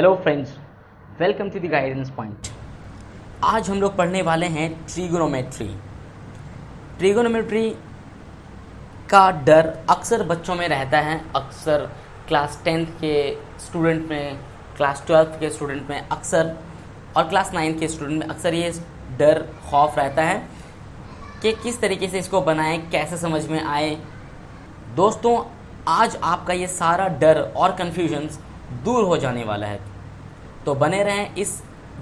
Hello friends, welcome to the guidance point. आज हम लोग पढ़ने वाले हैं ट्रिगोनोमेट्री। ट्रिगोनोमेट्री का डर अक्सर बच्चों में रहता है, अक्सर क्लास 10th के स्टूडेंट में, क्लास 12th के स्टूडेंट में अक्सर, और क्लास 9th के स्टूडेंट में अक्सर ये डर खौफ रहता है कि किस तरीके से इसको बनाएं, कैसे समझ में आए। दोस्तों, आज आपका ये सारा डर और कन्फ्यूजन्स दूर हो जाने वाला है, तो बने रहें इस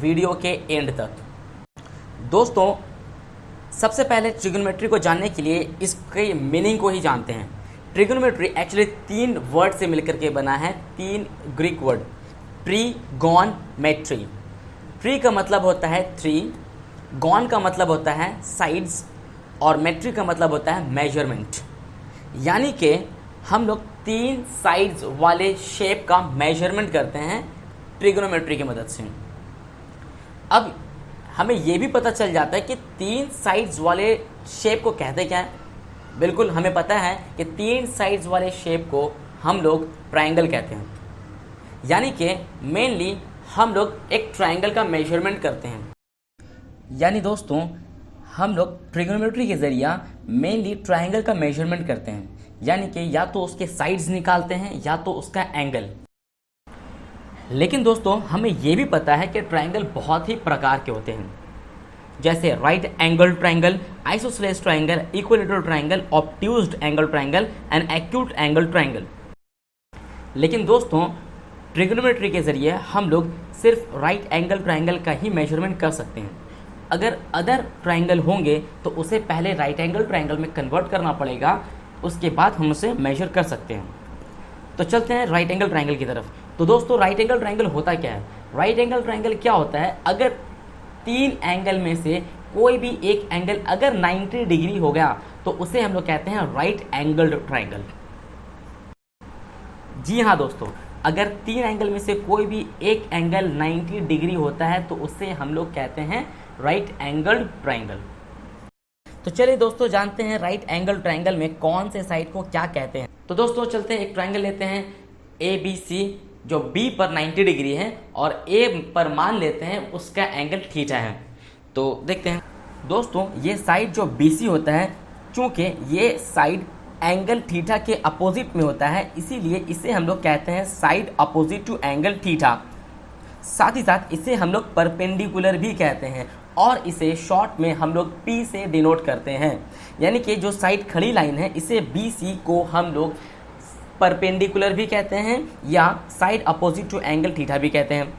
वीडियो के एंड तक। दोस्तों, सबसे पहले ट्रिगोनोमेट्री को जानने के लिए इसके मीनिंग को ही जानते हैं। ट्रिगोनोमेट्री एक्चुअली 3 वर्ड से मिलकर के बना है, 3 ग्रीक वर्ड। ट्रिगोनमेट्री, ट्री का मतलब होता है 3, गॉन का मतलब होता है साइड्स, और मेट्री का मतलब होता है मेजरमेंट। यानी कि हम लोग 3 साइड्स वाले शेप का मेजरमेंट करते हैं ट्रिगोनोमेट्री की मदद से। अब हमें यह भी पता चल जाता है कि 3 साइड्स वाले शेप को कहते क्या है। बिल्कुल हमें पता है कि 3 साइड्स वाले शेप को हम लोग ट्रायंगल कहते हैं। यानी कि मेनली हम लोग एक ट्रायंगल का मेजरमेंट करते हैं। यानी दोस्तों, हम लोग ट्रिगोनोमेट्री के जरिए मेनली ट्रायंगल का मेजरमेंट करते हैं, यानी कि या तो उसके साइड्स निकालते हैं या तो उसका एंगल। लेकिन दोस्तों, हमें यह भी पता है कि ट्रायंगल बहुत ही प्रकार के होते हैं, जैसे right angle triangle, isosceles triangle, equilateral triangle, obtuse angle triangle and acute angle triangle. लेकिन दोस्तों, ट्रिगोनोमेट्री के जरिए हम लोग सिर्फ राइट एंगल ट्रायंगल का ही मेजरमेंट कर सकते हैं। अगर अदर ट्रायंगल होंगे तो उसे पहले राइट एंगल ट्रायंगल में कन्वर्ट करना पड़ेगा, उसके बाद हम उसे मेजर कर सकते हैं। तो चलते हैं राइट एंगल ट्रायंगल की तरफ। तो दोस्तों, राइट एंगल ट्रायंगल होता क्या है? राइट एंगल ट्रायंगल क्या होता है? अगर 3 एंगल में से कोई भी एक एंगल अगर 90 डिग्री हो गया तो उसे हम लोग कहते हैं राइट एंगल ट्रायंगल। जी हाँ दोस्तों, अगर 3 एंगल में से कोई भी एक एंगल 90 डिग्री होता है तो उससे हम लोग कहते हैं राइट एंगल ट्रायंगल। तो चलिए दोस्तों, जानते हैं राइट एंगल ट्रायंगल में कौन से साइड को क्या कहते हैं। तो दोस्तों, चलते हैं एक ट्रायंगल लेते हैं ABC, जो B पर 90 डिग्री है और A पर मान लेते हैं उसका एंगल थीटा है। तो देखते हैं दोस्तों, ये साइड जो BC होता है, चूंकि ये साइड एंगल थीटा के अपोजिट में होता है, इसीलिए इसे हम लोग कहते हैं side opposite to angle theta. साथ ही साथ इसे हम लोग परपेंडिकुलर भी कहते हैं, और इसे शॉर्ट में हम लोग P से डिनोट करते हैं। यानी कि जो साइड खड़ी लाइन है, इसे BC को हम लोग परपेंडिकुलर भी कहते हैं या side opposite to angle theta भी कहते हैं।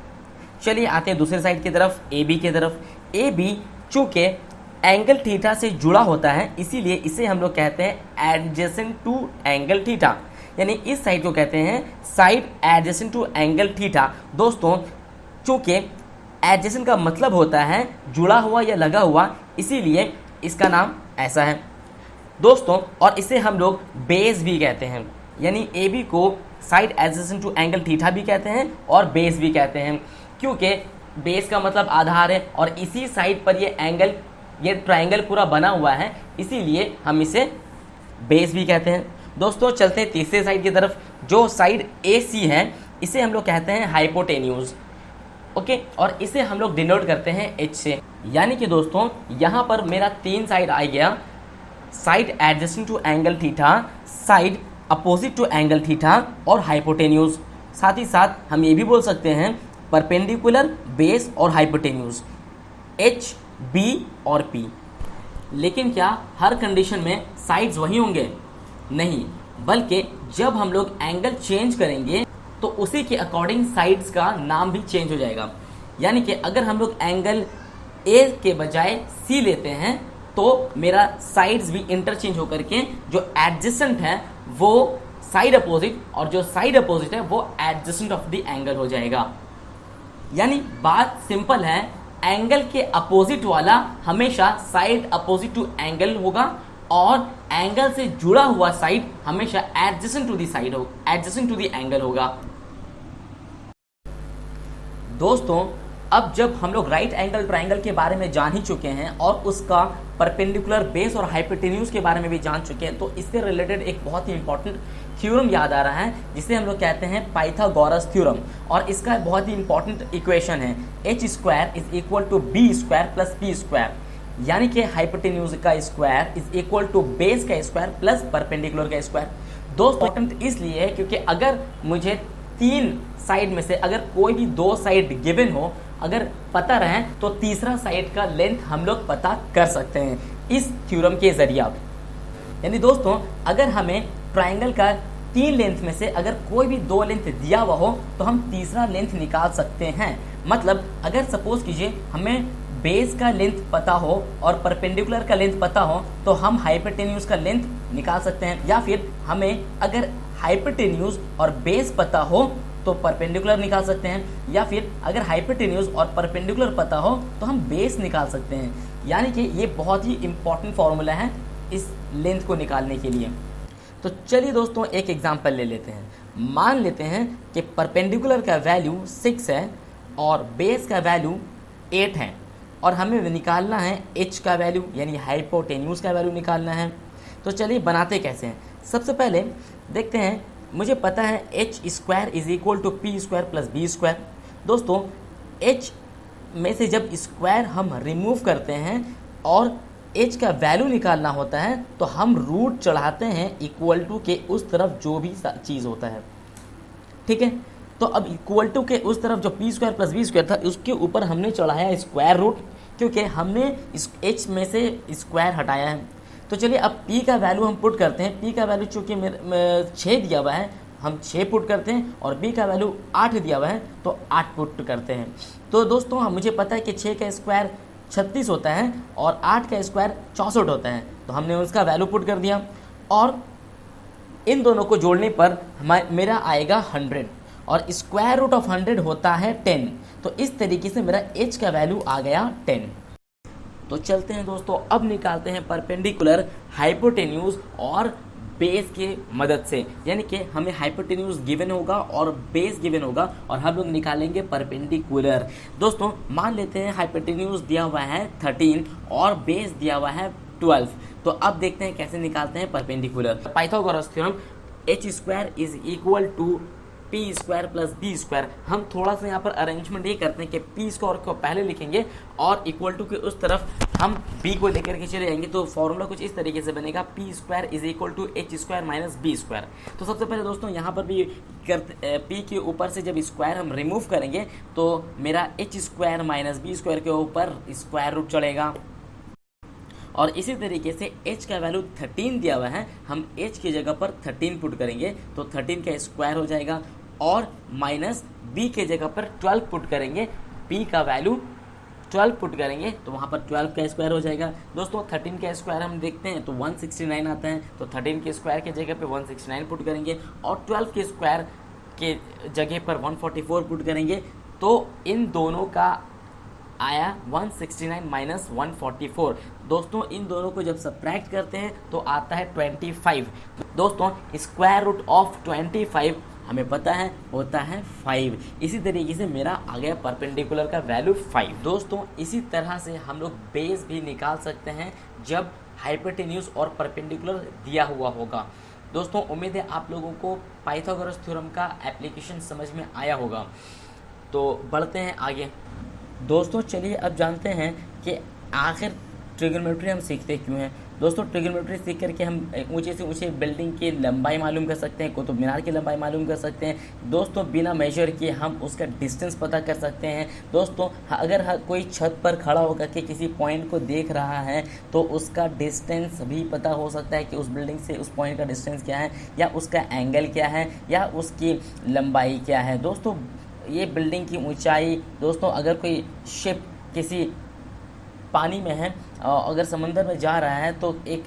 चलिए आते हैं दूसरे साइड की तरफ, AB की तरफ। AB चूंकि एंगल थीटा से जुड़ा होता है, इसीलिए इसे हम लोग कहते हैं एडजेसेंट टू एंगल थीटा। यानी इस साइड को कहते हैं side adjacent to angle theta. दोस्तों, चूंकि एडजेसेंट का मतलब होता है जुड़ा हुआ या लगा हुआ, इसीलिए इसका नाम ऐसा है दोस्तों। और इसे हम लोग बेस भी कहते हैं, यानी AB को side adjacent to angle theta भी कहते हैं और बेस भी कहते हैं, क्योंकि बेस का मतलब आधार है और इसी साइड पर ये ट्रायंगल पूरा बना हुआ है, इसीलिए हम इसे बेस भी कहते हैं। दोस्तों, चलते हैं तीसरे साइड की तरफ। जो साइड AC है, इसे हम लोग कहते हैं हाइपोटेन्यूज, ओके, और इसे हम लोग डिनोट करते हैं H से। यानी कि दोस्तों, यहाँ पर मेरा 3 साइड आ गया, side adjacent to angle theta, side opposite to angle theta और हाइपोटेन्यूज। साथ ही साथ हम ये भी बोल सकते हैं परपेंडिकुलर, बेस और हाइपोटेन्यूज, H, B और P। लेकिन क्या हर कंडीशन में साइड्स वही होंगे? नहीं, बल्कि जब हम लोग एंगल चेंज करेंगे तो उसी के अकॉर्डिंग साइड्स का नाम भी चेंज हो जाएगा। यानी कि अगर हम लोग एंगल A के बजाय C लेते हैं तो मेरा साइड्स भी इंटरचेंज होकर के जो एडजेसेंट है वो साइड अपोजिट, और जो साइड अपोजिट है वो एडजेसेंट ऑफ द एंगल हो जाएगा। यानी बात सिंपल है, एंगल के अपोजिट वाला हमेशा साइड अपोजिट टू एंगल होगा और एंगल से जुड़ा हुआ साइड हमेशा एडजेसेंट टू द साइड हो, एडजेसेंट टू द एंगल होगा। दोस्तों, अब जब हम लोग राइट एंगल ट्रायंगल के बारे में जान ही चुके हैं और उसका परपेंडिकुलर, बेस और हाइपोटेन्यूज के बारे में भी जान चुके हैं, तो इससे रिलेटेड एक बहुत ही इंपॉर्टेंट थ्योरम याद आ रहा है जिसे हम लोग कहते हैं पाइथागोरस थ्योरम, और इसका बहुत ही इंपॉर्टेंट इक्वेशन है h square is equal to B square plus P square, यानी कि हाइपोटेन्यूज का square is equal to base का स्क्वायर प्लस परपेंडिकुलर का स्क्वायर। दोस्तों इंपॉर्टेंट इसलिए है क्योंकि अगर मुझे तीन साइड में से अगर कोई भी दो साइड गिवन हो, अगर पता रहे तो तीसरा साइड का लेंथ हम लोग पता कर सकते हैं इस थ्योरम के जरिए। यानी दोस्तों अगर हमें ट्राइंगल का तीन लेंथ में से अगर कोई भी दो लेंथ दिया हुआ हो तो हम तीसरा लेंथ निकाल सकते हैं। मतलब अगर सपोज कीजिए हमें बेस का लेंथ पता हो और परपेंडिकुलर का लेंथ पता हो तो हम हाइपोटेन्यूज का लेंथ निकाल सकते हैं, या फिर हमें अगर हाइपोटेन्यूज और बेस पता हो तो परपेंडिकुलर निकाल सकते हैं, या फिर अगर हाइपोटेन्यूज और परपेंडिकुलर पता हो तो हम बेस निकाल सकते हैं। यानी कि ये बहुत ही इंपॉर्टेंट फॉर्मूला है इस लेंथ को निकालने के लिए। तो चलिए दोस्तों एक एग्जांपल ले लेते हैं। मान लेते हैं कि परपेंडिकुलर का वैल्यू 6 है और बेस का वैल्यू 8 है, और हमें निकालना है h का वैल्यू यानी हाइपोटेन्यूज का वैल्यू निकालना है। तो चलिए बनाते कैसे हैं। सबसे पहले देखते हैं, मुझे पता है h square is equal to P square plus B square. दोस्तों h में से जब स्क्वायर हम रिमूव करते हैं और h का वैल्यू निकालना होता है तो हम रूट चढ़ाते हैं इक्वल टू के उस तरफ जो भी चीज़ होता है, ठीक है। तो अब इक्वल टू के उस तरफ जो P square plus B square था उसके ऊपर हमने चढ़ाया स्क्वायर रूट, क्योंकि हमने इस h में से स्क्वायर हटाया है। तो चलिए अब p का वैल्यू हम पुट करते हैं। p का वैल्यू चूँकि 6 दिया हुआ है हम 6 पुट करते हैं, और b का वैल्यू 8 दिया हुआ है तो 8 पुट करते हैं। तो दोस्तों मुझे पता है कि 6 का स्क्वायर 36 होता है और 8 का स्क्वायर 64 होता है, तो हमने उसका वैल्यू पुट कर दिया, और इन दोनों को जोड़ने पर मेरा आएगा 100 और स्क्वायर रूट ऑफ 100 होता है 10। तो इस तरीके से मेरा h का वैल्यू आ गया 10। तो चलते हैं दोस्तों, अब निकालते हैं परपेंडिकुलर, हाइपोटेन्यूज और बेस के मदद से। यानी कि हमें हाइपोटेन्यूज गिवन होगा और बेस गिवन होगा और हम लोग निकालेंगे परपेंडिकुलर। दोस्तों मान लेते हैं हाइपोटेन्यूज दिया हुआ है 13 और बेस दिया हुआ है 12। तो अब देखते हैं कैसे निकालते हैं perpendicular. Pythagoras theorem h square is equal to P square plus B square. हम थोड़ा सा यहाँ पर अरेंजमेंट ये करते हैं कि पी स्क्वायर को पहले लिखेंगे और इक्वल टू के उस तरफ हम बी को लेकर के चले जाएंगे। तो फॉर्मूला कुछ इस तरीके से बनेगा, P square is equal to H square minus B square. तो सबसे पहले दोस्तों यहाँ पर भी पी के ऊपर से जब स्क्वायर हम रिमूव करेंगे तो मेरा H square minus B square के ऊपर स्क्वायर रूट चढ़ेगा। और इसी तरीके से h का वैल्यू 13 दिया हुआ है, हम h की जगह पर 13 पुट करेंगे तो 13 का स्क्वायर हो जाएगा, और माइनस b के जगह पर 12 पुट करेंगे, b का वैल्यू 12 पुट करेंगे तो वहाँ पर 12 का स्क्वायर हो जाएगा। दोस्तों 13 का स्क्वायर हम देखते हैं तो 169 आता है, तो 13 के स्क्वायर के जगह पे 169 पुट करेंगे और 12 के स्क्वायर के जगह पर 144 पुट करेंगे। तो इन दोनों का आया 169 माइनस 144। दोस्तों इन दोनों को जब सब्ट्रैक्ट करते हैं तो आता है 25। दोस्तों स्क्वायर रूट ऑफ 25 हमें पता है होता है 5। इसी तरीके से मेरा आ गया परपेंडिकुलर का वैल्यू 5। दोस्तों इसी तरह से हम लोग बेस भी निकाल सकते हैं जब हाइपोटेन्यूज और परपेंडिकुलर दिया हुआ होगा। दोस्तों उम्मीद है आप लोगों को पाइथागोरस थ्योरम का एप्लीकेशन समझ में आया होगा। तो बढ़ते हैं आगे। दोस्तों चलिए अब जानते हैं कि आखिर ट्रिग्नोमेट्री हम सीखते क्यों हैं। दोस्तों ट्रिग्नोमेट्री सीख करके हम ऊंचे से ऊंचे बिल्डिंग की लंबाई मालूम कर सकते हैं, कुतुब मीनार की लंबाई मालूम कर सकते हैं। दोस्तों बिना मेजर किए हम उसका डिस्टेंस पता कर सकते हैं। दोस्तों अगर कोई छत पर खड़ा होकर के किसी पॉइंट को देख रहा है तो उसका डिस्टेंस भी पता हो सकता है कि उस बिल्डिंग से उस पॉइंट का डिस्टेंस क्या है, या उसका एंगल क्या है, या उसकी लंबाई क्या है। दोस्तों ये बिल्डिंग की ऊंचाई, दोस्तों अगर कोई शिप किसी पानी में है अगर समंदर में जा रहा है तो एक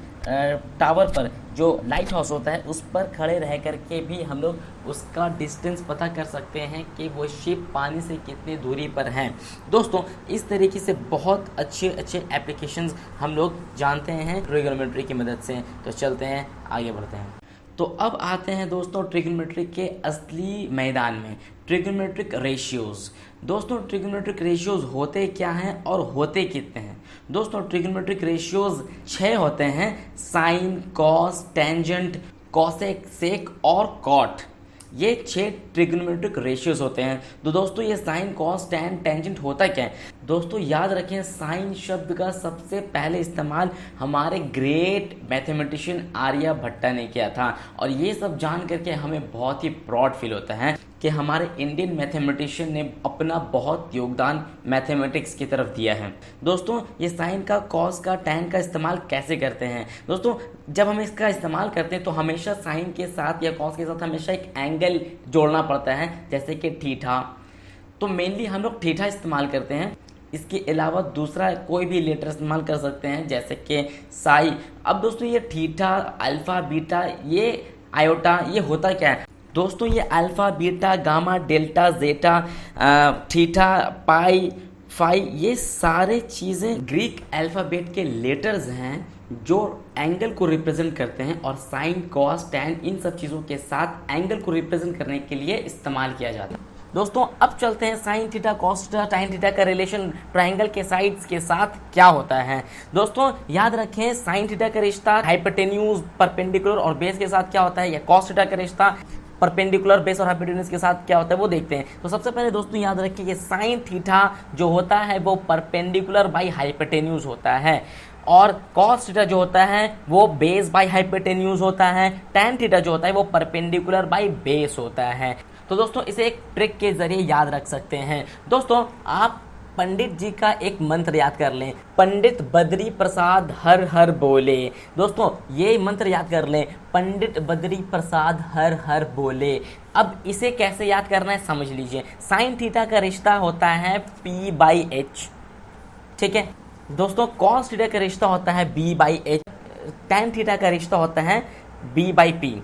टावर पर जो लाइट हाउस होता है उस पर खड़े रह करके भी हम लोग उसका डिस्टेंस पता कर सकते हैं कि वो शिप पानी से कितनी दूरी पर है। दोस्तों इस तरीके से बहुत अच्छे एप्लीकेशंस हम लोग जानते हैं ट्रिग्नोमेट्री की मदद से। तो चलते हैं आगे बढ़ते हैं। तो अब आते हैं दोस्तों ट्रिग्नोमेट्री के असली मैदान में, ट्रिग्नोमेट्रिक रेशियोज। दोस्तों ट्रिग्नोमेट्रिक रेशियोज होते क्या हैं और होते कितने हैं। दोस्तों ट्रिग्नोमेट्रिक रेशियोज 6 होते हैं, साइन, कॉस, टेंजेंट, कॉसेक, सेक और कॉट, ये 6 ट्रिग्नोमेट्रिक रेशियोज होते हैं। तो दोस्तों ये साइन, कॉस, टैन, टेंजेंट होता क्या है? दोस्तों याद रखें, साइन शब्द का सबसे पहले इस्तेमाल हमारे ग्रेट मैथमेटिशियन आर्यभट्ट ने किया था, और ये सब जान करके हमें बहुत ही प्राउड फील होता है कि हमारे इंडियन मैथमेटिशियन ने अपना बहुत योगदान मैथमेटिक्स की तरफ दिया है। दोस्तों ये साइन का, कॉस का, टैन का इस्तेमाल कैसे करते हैं? दोस्तों जब हम इसका इस्तेमाल करते हैं तो हमेशा साइन के साथ या कॉस के साथ हमेशा एक एंगल जोड़ना पड़ता है, जैसे कि थीटा। तो मेनली हम लोग थीटा इस्तेमाल करते हैं। इसके अलावा दूसरा कोई भी लेटर इस्तेमाल कर सकते हैं, जैसे कि साई। अब दोस्तों ये थीटा, अल्फा, बीटा, ये आयोटा, ये होता क्या है? दोस्तों ये अल्फा, बीटा, गामा, डेल्टा, जेटा, थीटा, पाई, फाई, ये सारे चीज़ें ग्रीक अल्फ़ाबेट के लेटर्स हैं जो एंगल को रिप्रेजेंट करते हैं, और साइन, कॉस, टैन इन सब चीज़ों के साथ एंगल को रिप्रेजेंट करने के लिए इस्तेमाल किया जाता है। दोस्तों अब चलते हैं sine theta, cos theta, tan theta का रिलेशन ट्रायंगल के साइड्स के साथ क्या होता है। दोस्तों याद रखें, साइन थीटा का रिश्ता हाइपोटेन्यूज, परपेंडिकुलर और बेस के साथ क्या होता है, या कॉस थीटा का रिश्ता परपेंडिकुलर, बेस और हाइपोटेन्यूज के साथ क्या होता है वो देखते हैं। तो सबसे पहले दोस्तों याद रखिए कि साइन थीटा जो होता है वो परपेंडिकुलर बाई हाइपोटेन्यूज होता है, और कॉस थीटा जो होता है वो बेस बाई हाइपोटेन्यूज होता है। टैन थीटा जो होता है वो परपेंडिकुलर बाई बेस होता है। तो दोस्तों इसे एक ट्रिक के जरिए याद रख सकते हैं। दोस्तों आप पंडित जी का एक मंत्र याद कर लें, पंडित बद्री प्रसाद हर हर बोले। दोस्तों ये मंत्र याद कर लें, पंडित बद्री प्रसाद हर हर बोले। अब इसे कैसे याद करना है समझ लीजिए। साइन थीटा का रिश्ता होता है P/H, ठीक है दोस्तों। कॉस थीटा का रिश्ता होता है B/H, टैन थीटा का रिश्ता होता है B/P।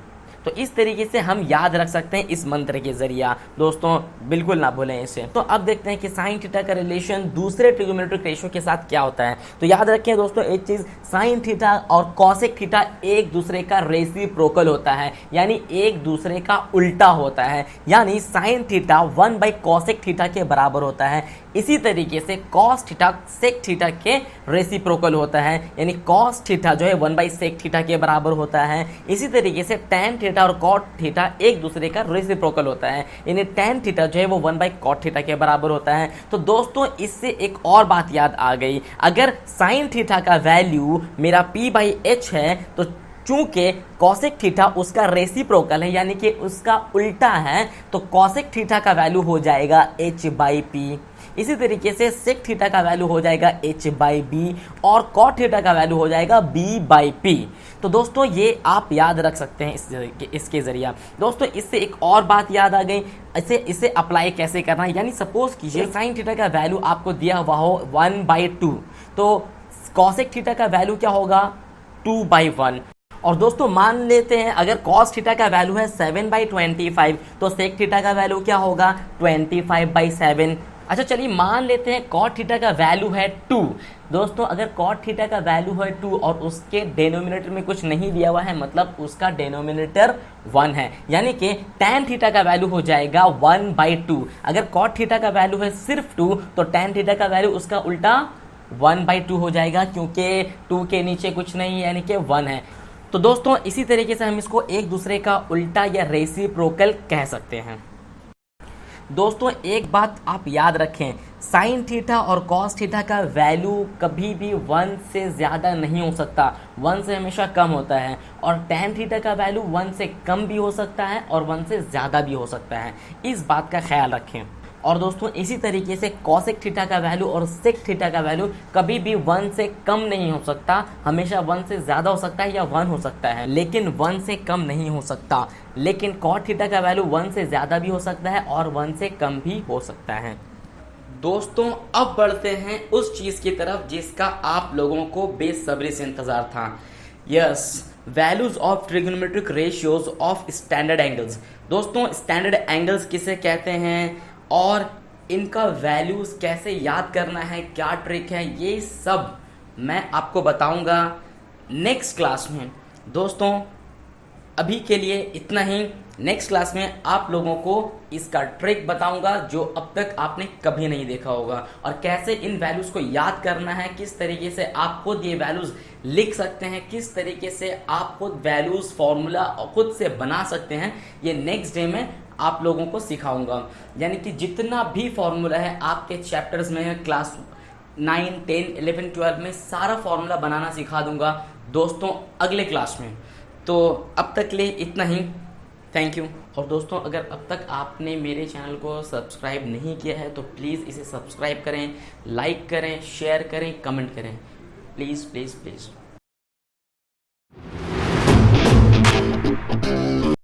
तो इस तरीके से हम याद रख सकते हैं इस मंत्र के जरिए। दोस्तों बिल्कुल ना भूलें इसे। तो अब देखते हैं कि साइन थीटा का रिलेशन दूसरे ट्रिगोनोमेट्रिक रेशियो के साथ क्या होता है। तो याद रखें दोस्तों एक चीज, साइन थीटा और कॉसेक थीटा एक दूसरे का रेसिप्रोकल होता है, यानी एक दूसरे का उल्टा होता है। यानी साइन थीटा 1/कॉसेक थीटा के बराबर होता है। इसी तरीके से कॉस थीटा सेक थीटा के रेसिप्रोकल होता है, यानी कॉस थीटा जो है 1/सेक थीटा के बराबर होता है। इसी तरीके से टैन थीटा और कॉट थीटा एक दूसरे का रेसिप्रोकल होता है, यानी टैन थीटा जो है वो 1/कॉट थीटा के बराबर होता है। तो दोस्तों इससे एक और बात याद आ गई, अगर साइन थीटा का वैल्यू मेरा P/H है तो चूंकि कॉसेक थीटा उसका रेसिप्रोकल है, यानी कि उसका उल्टा है, तो कॉसेक थीटा का वैल्यू हो जाएगा H/P। इसी तरीके से सेक थीटा का वैल्यू हो जाएगा H/B, और कॉट थीटा का वैल्यू हो जाएगा B/P। तो दोस्तों ये आप याद रख सकते हैं इसके जरिए। दोस्तों इससे एक और बात याद आ गई, इसे अप्लाई कैसे करना है। यानी सपोज कीजिए साइन थीटा का वैल्यू आपको दिया हुआ हो 1/2, तो कॉसेक थीटा का वैल्यू क्या होगा 2/1। और दोस्तों मान लेते हैं अगर कॉस थीटा का वैल्यू है 7/25, तो सेक थीटा का वैल्यू क्या होगा 25/7। अच्छा चलिए मान लेते हैं कॉट थीटा का वैल्यू है 2। दोस्तों अगर कॉट थीटा का वैल्यू है 2 और उसके डेनोमिनेटर में कुछ नहीं दिया हुआ है, मतलब उसका डेनोमिनेटर 1 है, यानी कि टैन थीटा का वैल्यू हो जाएगा 1/2। अगर कॉट थीटा का वैल्यू है सिर्फ 2, तो टैन थीटा का वैल्यू उसका उल्टा 1/2 हो जाएगा, क्योंकि 2 के नीचे कुछ नहीं है, यानी कि 1 है। तो दोस्तों इसी तरीके से हम इसको एक दूसरे का उल्टा या रेसिप्रोकल कह सकते हैं। दोस्तों एक बात आप याद रखें, साइन थीटा और कॉस थीटा का वैल्यू कभी भी 1 से ज़्यादा नहीं हो सकता, 1 से हमेशा कम होता है। और टैन थीटा का वैल्यू 1 से कम भी हो सकता है और 1 से ज़्यादा भी हो सकता है, इस बात का ख्याल रखें। और दोस्तों इसी तरीके से कॉसेक थीटा का वैल्यू और सेक थीटा का वैल्यू कभी भी 1 से कम नहीं हो सकता, हमेशा 1 से ज़्यादा हो सकता है या 1 हो सकता है, लेकिन 1 से कम नहीं हो सकता। लेकिन कॉट थीटा का वैल्यू 1 से ज़्यादा भी हो सकता है और 1 से कम भी हो सकता है। दोस्तों अब बढ़ते हैं उस चीज़ की तरफ जिसका आप लोगों को बेसब्री से इंतज़ार था। Yes, values of trigonometric ratios of standard angles. दोस्तों स्टैंडर्ड एंगल्स किसे कहते हैं और इनका वैल्यूज कैसे याद करना है, क्या ट्रिक है, ये सब मैं आपको बताऊंगा नेक्स्ट क्लास में। दोस्तों अभी के लिए इतना ही। नेक्स्ट क्लास में आप लोगों को इसका ट्रिक बताऊंगा जो अब तक आपने कभी नहीं देखा होगा, और कैसे इन वैल्यूज को याद करना है, किस तरीके से आप खुद ये वैल्यूज लिख सकते हैं, किस तरीके से आप खुद वैल्यूज फॉर्मूला खुद से बना सकते हैं, ये नेक्स्ट डे में आप लोगों को सिखाऊंगा। यानी कि जितना भी फॉर्मूला है आपके चैप्टर्स में, क्लास 9, 10, 11, 12 में सारा फॉर्मूला बनाना सिखा दूंगा दोस्तों अगले क्लास में। तो अब तक लिए इतना ही, थैंक यू। और दोस्तों अगर अब तक आपने मेरे चैनल को सब्सक्राइब नहीं किया है तो प्लीज़ इसे सब्सक्राइब करें, लाइक करें, शेयर करें, कमेंट करें, प्लीज़ प्लीज़ प्लीज़।